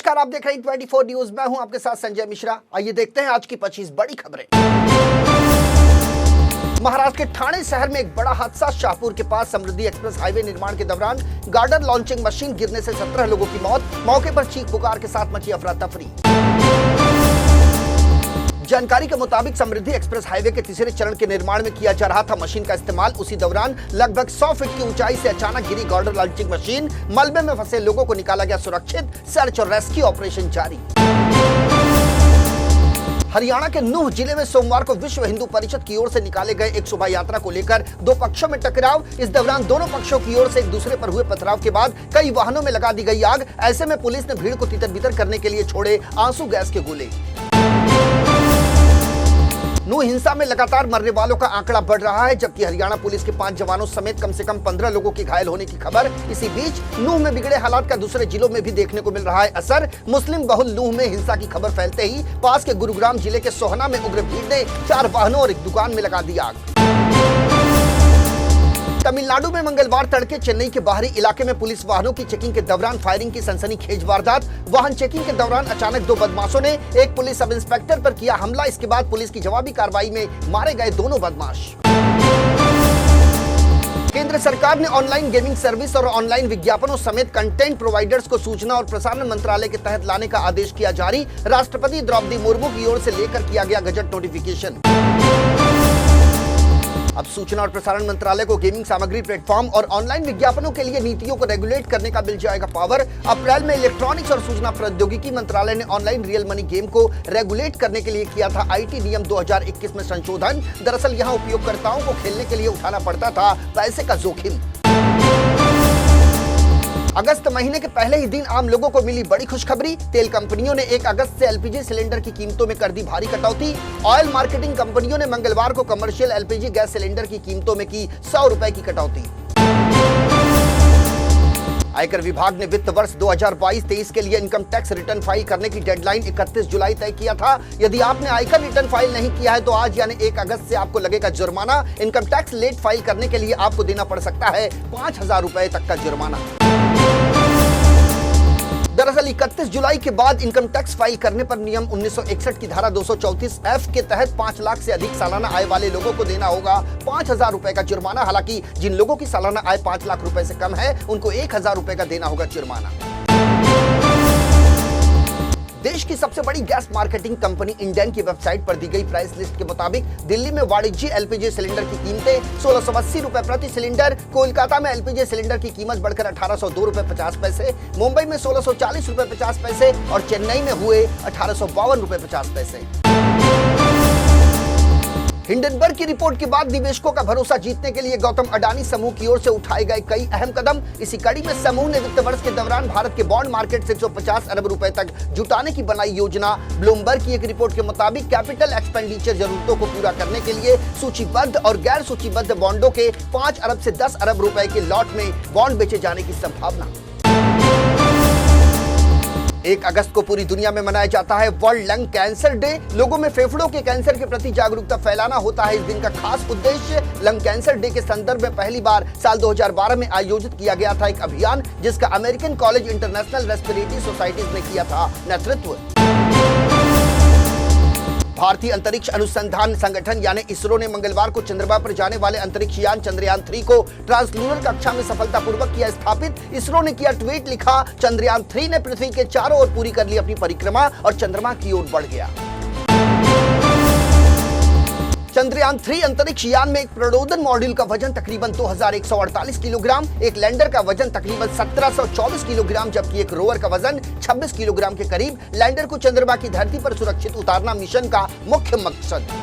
नमस्कार, आप देख रहे हैं 24 न्यूज। मैं हूं आपके साथ संजय मिश्रा। आइए देखते हैं आज की 25 बड़ी खबरें। महाराष्ट्र के ठाणे शहर में एक बड़ा हादसा। शाहपुर के पास समृद्धि एक्सप्रेस हाईवे निर्माण के दौरान गार्डर लॉन्चिंग मशीन गिरने से 17 लोगों की मौत। मौके पर चीख पुकार के साथ मची अफरा तफरी। जानकारी के मुताबिक समृद्धि एक्सप्रेस हाईवे के तीसरे चरण के निर्माण में किया जा रहा था मशीन का इस्तेमाल। उसी दौरान लगभग 100 फीट की ऊंचाई से अचानक गिरी गार्डर लॉन्चिंग मशीन। मलबे में फंसे लोगों को निकाला गया सुरक्षित। सर्च और रेस्क्यू ऑपरेशन जारी। हरियाणा के नूह जिले में सोमवार को विश्व हिंदू परिषद की ओर से निकाले गए एक शोभा यात्रा को लेकर दो पक्षों में टकराव। इस दौरान दोनों पक्षों की ओर से एक दूसरे पर हुए पथराव के बाद कई वाहनों में लगा दी गई आग। ऐसे में पुलिस ने भीड़ को तितर-बितर करने के लिए छोड़े आंसू गैस के गोले। नूह हिंसा में लगातार मरने वालों का आंकड़ा बढ़ रहा है, जबकि हरियाणा पुलिस के 5 जवानों समेत कम से कम 15 लोगों के घायल होने की खबर। इसी बीच नूह में बिगड़े हालात का दूसरे जिलों में भी देखने को मिल रहा है असर। मुस्लिम बहुल नूह में हिंसा की खबर फैलते ही पास के गुरुग्राम जिले के सोहना में उग्र भीड़ ने 4 वाहनों और एक दुकान में लगा दी आग। तमिलनाडु में मंगलवार तड़के चेन्नई के बाहरी इलाके में पुलिस वाहनों की चेकिंग के दौरान फायरिंग की सनसनीखेज वारदात। वाहन चेकिंग के दौरान अचानक 2 बदमाशों ने एक पुलिस सब इंस्पेक्टर पर किया हमला। इसके बाद पुलिस की जवाबी कार्रवाई में मारे गए दोनों बदमाश। केंद्र सरकार ने ऑनलाइन गेमिंग सर्विस और ऑनलाइन विज्ञापनों समेत कंटेंट प्रोवाइडर्स को सूचना और प्रसारण मंत्रालय के तहत लाने का आदेश किया जारी। राष्ट्रपति द्रौपदी मुर्मू की ओर से लेकर किया गया गजट नोटिफिकेशन। अब सूचना और प्रसारण मंत्रालय को गेमिंग सामग्री, प्लेटफॉर्म और ऑनलाइन विज्ञापनों के लिए नीतियों को रेगुलेट करने का मिल जाएगा पावर। अप्रैल में इलेक्ट्रॉनिक्स और सूचना प्रौद्योगिकी मंत्रालय ने ऑनलाइन रियल मनी गेम को रेगुलेट करने के लिए किया था आईटी नियम 2021 में संशोधन। दरअसल यहां उपयोगकर्ताओं को खेलने के लिए उठाना पड़ता था पैसे का जोखिम। अगस्त महीने के पहले ही दिन आम लोगों को मिली बड़ी खुशखबरी। तेल कंपनियों ने 1 अगस्त से एलपीजी सिलेंडर की कीमतों में कर दी भारी कटौती। ऑयल मार्केटिंग कंपनियों ने मंगलवार को कमर्शियल एलपीजी गैस सिलेंडर की कीमतों में की 100 रुपए की कटौती। आयकर विभाग ने वित्त वर्ष 2022-23 के लिए इनकम टैक्स रिटर्न फाइल करने की डेडलाइन 31 जुलाई तय किया था। यदि आपने आयकर रिटर्न फाइल नहीं किया है तो आज यानी 1 अगस्त से आपको लगेगा जुर्माना। इनकम टैक्स लेट फाइल करने के लिए आपको देना पड़ सकता है 5,000 रुपए तक का जुर्माना। दरअसल 31 जुलाई के बाद इनकम टैक्स फाइल करने पर नियम 1961 की धारा 234F के तहत 5 लाख से अधिक सालाना आय वाले लोगों को देना होगा 5,000 रुपए का जुर्माना। हालांकि जिन लोगों की सालाना आय 5 लाख रुपए से कम है उनको 1,000 रुपए का देना होगा जुर्माना। देश की सबसे बड़ी गैस मार्केटिंग कंपनी इंडेन की वेबसाइट पर दी गई प्राइस लिस्ट के मुताबिक दिल्ली में वाणिज्यिक एलपीजी सिलेंडर की कीमतें 1680 रुपए प्रति सिलेंडर। कोलकाता में एलपीजी सिलेंडर की कीमत बढ़कर 1802 रुपए 50 पैसे। मुंबई में 1640 रुपए 50 पैसे और चेन्नई में हुए 1852 रुपए 50 पैसे। हिंडनबर्ग की रिपोर्ट के बाद निवेशकों का भरोसा जीतने के लिए गौतम अडानी समूह की ओर से उठाए गए कई अहम कदम। इसी कड़ी में समूह ने वित्त वर्ष के दौरान भारत के बॉन्ड मार्केट से 150 अरब रुपए तक जुटाने की बनाई योजना। ब्लूमबर्ग की एक रिपोर्ट के मुताबिक कैपिटल एक्सपेंडिचर जरूरतों को पूरा करने के लिए सूचीबद्ध और गैर सूचीबद्ध बॉन्डों के 5 अरब से 10 अरब रुपए के लॉट में बॉन्ड बेचे जाने की संभावना। 1 अगस्त को पूरी दुनिया में मनाया जाता है वर्ल्ड लंग कैंसर डे। लोगों में फेफड़ों के कैंसर के प्रति जागरूकता फैलाना होता है इस दिन का खास उद्देश्य। लंग कैंसर डे के संदर्भ में पहली बार साल 2012 में आयोजित किया गया था एक अभियान, जिसका American college international respiratory societies ने किया था नेतृत्व। भारतीय अंतरिक्ष अनुसंधान संगठन यानी इसरो ने मंगलवार को चंद्रमा पर जाने वाले अंतरिक्ष यान चंद्रयान 3 को ट्रांसलूनर कक्षा में सफलतापूर्वक किया स्थापित। इसरो ने किया ट्वीट, लिखा, चंद्रयान 3 ने पृथ्वी के चारों ओर पूरी कर ली अपनी परिक्रमा और चंद्रमा की ओर बढ़ गया। चंद्रयान 3 अंतरिक्ष यान में एक प्रणोदन मॉड्यूल का वजन तकरीबन 2148 किलोग्राम, एक लैंडर का वजन तकरीबन 1724 किलोग्राम, जबकि एक रोवर का वजन 26 किलोग्राम के करीब। लैंडर को चंद्रमा की धरती पर सुरक्षित उतारना मिशन का मुख्य मकसद।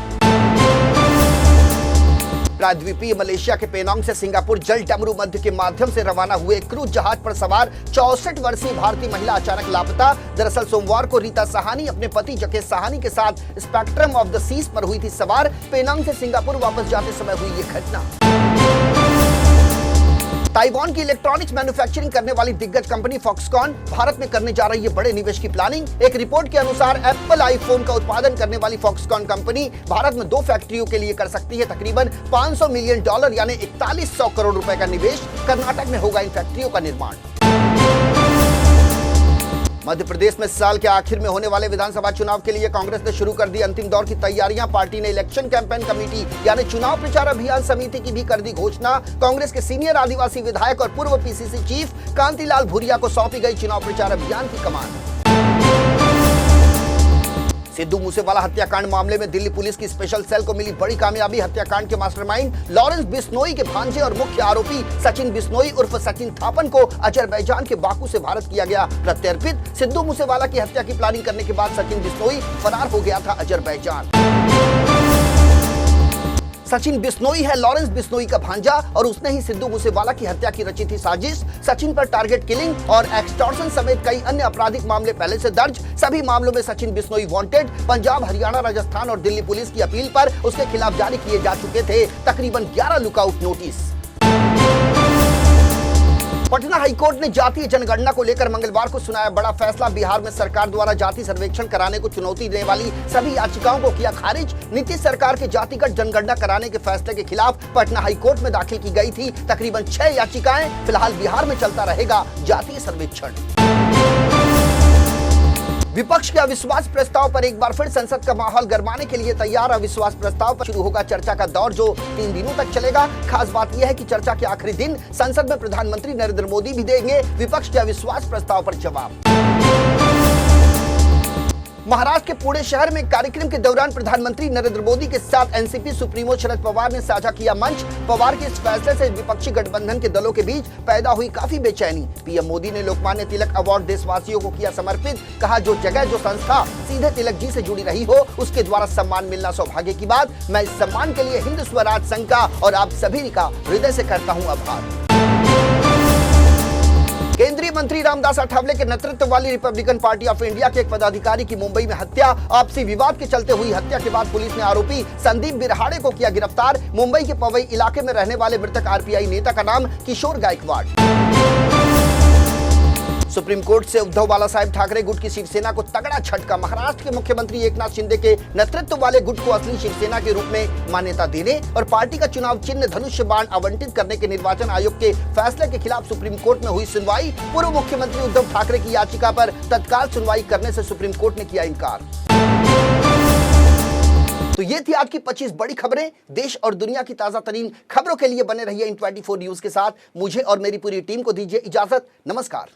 प्रायद्वीपीय मलेशिया के पेनांग से सिंगापुर जल डमरू मध्य के माध्यम से रवाना हुए क्रूज जहाज पर सवार 64 वर्षीय भारतीय महिला अचानक लापता। दरअसल सोमवार को रीता साहानी अपने पति जकेश साहानी के साथ स्पेक्ट्रम ऑफ द सीज पर हुई थी सवार। पेनांग से सिंगापुर वापस जाते समय हुई ये घटना। ताइवान की इलेक्ट्रॉनिक्स मैन्युफैक्चरिंग करने वाली दिग्गज कंपनी फॉक्सकॉन भारत में करने जा रही है बड़े निवेश की प्लानिंग। एक रिपोर्ट के अनुसार एप्पल आईफोन का उत्पादन करने वाली फॉक्सकॉन कंपनी भारत में 2 फैक्ट्रियों के लिए कर सकती है तकरीबन $500 मिलियन यानी 4100 करोड़ रुपए का निवेश। कर्नाटक में होगा इन फैक्ट्रियों का निर्माण। मध्य प्रदेश में साल के आखिर में होने वाले विधानसभा चुनाव के लिए कांग्रेस ने शुरू कर दी अंतिम दौर की तैयारियां। पार्टी ने इलेक्शन कैंपेन कमेटी यानी चुनाव प्रचार अभियान समिति की भी कर दी घोषणा। कांग्रेस के सीनियर आदिवासी विधायक और पूर्व पीसीसी चीफ कांतिलाल भूरिया को सौंपी गई चुनाव प्रचार अभियान की कमान। सिद्धू मूसेवाला हत्याकांड मामले में दिल्ली पुलिस की स्पेशल सेल को मिली बड़ी कामयाबी। हत्याकांड के मास्टरमाइंड लॉरेंस बिश्नोई के भांजे और मुख्य आरोपी सचिन बिश्नोई उर्फ सचिन थापन को अजरबैजान के बाकू से भारत किया गया प्रत्यर्पित। सिद्धू मूसेवाला की हत्या की प्लानिंग करने के बाद सचिन बिश्नोई फरार हो गया था अजरबैजान। सचिन बिश्नोई है लॉरेंस बिश्नोई का भांजा और उसने ही सिद्धू मूसेवाला की हत्या की रची थी साजिश। सचिन पर टारगेट किलिंग और एक्सटॉर्शन समेत कई अन्य आपराधिक मामले पहले से दर्ज। सभी मामलों में सचिन बिश्नोई वांटेड। पंजाब, हरियाणा, राजस्थान और दिल्ली पुलिस की अपील पर उसके खिलाफ जारी किए जा चुके थे तकरीबन 11 लुकआउट नोटिस। पटना हाईकोर्ट ने जातीय जनगणना को लेकर मंगलवार को सुनाया बड़ा फैसला। बिहार में सरकार द्वारा जाति सर्वेक्षण कराने को चुनौती देने वाली सभी याचिकाओं को किया खारिज। नीतीश सरकार के जातिगत जनगणना कराने के फैसले के खिलाफ पटना हाईकोर्ट में दाखिल की गई थी तकरीबन 6 याचिकाएं। फिलहाल बिहार में चलता रहेगा जातीय सर्वेक्षण। विपक्ष के अविश्वास प्रस्ताव पर एक बार फिर संसद का माहौल गरमाने के लिए तैयार। अविश्वास प्रस्ताव पर शुरू होगा चर्चा का दौर जो 3 दिनों तक चलेगा। खास बात यह है कि चर्चा के आखिरी दिन संसद में प्रधानमंत्री नरेंद्र मोदी भी देंगे विपक्ष के अविश्वास प्रस्ताव पर जवाब। महाराष्ट्र के पुणे शहर में कार्यक्रम के दौरान प्रधानमंत्री नरेंद्र मोदी के साथ एनसीपी सुप्रीमो शरद पवार ने साझा किया मंच। पवार के इस फैसले से विपक्षी गठबंधन के दलों के बीच पैदा हुई काफी बेचैनी। पीएम मोदी ने लोकमान्य तिलक अवार्ड देशवासियों को किया समर्पित। कहा जो जगह जो संस्था सीधे तिलक जी से जुड़ी रही हो उसके द्वारा सम्मान मिलना सौभाग्य की बात। मैं इस सम्मान के लिए हिंद स्वराज संघ का और आप सभी का हृदय से करता हूँ आभार। केंद्रीय मंत्री रामदास अठावले के नेतृत्व वाली रिपब्लिकन पार्टी ऑफ इंडिया के एक पदाधिकारी की मुंबई में हत्या। आपसी विवाद के चलते हुई हत्या के बाद पुलिस ने आरोपी संदीप बिरहाड़े को किया गिरफ्तार। मुंबई के पवई इलाके में रहने वाले मृतक आरपीआई नेता का नाम किशोर गायकवाड़। सुप्रीम कोर्ट से उद्धव बालासाहेब ठाकरे गुट की शिवसेना को तगड़ा झटका। महाराष्ट्र के मुख्यमंत्री एकनाथ शिंदे के नेतृत्व वाले गुट को असली शिवसेना के रूप में मान्यता देने और पार्टी का चुनाव चिन्ह धनुष्य बाण आवंटित करने के निर्वाचन आयोग के फैसले के खिलाफ सुप्रीम कोर्ट में हुई सुनवाई। पूर्व मुख्यमंत्री उद्धव ठाकरे की याचिका पर तत्काल सुनवाई करने से सुप्रीम कोर्ट ने किया इनकार। तो ये थी आज की 25 बड़ी खबरें। देश और दुनिया की ताजा तरीन खबरों के लिए बने रहिए इन 24 न्यूज के साथ। मुझे और मेरी पूरी टीम को दीजिए इजाजत। नमस्कार।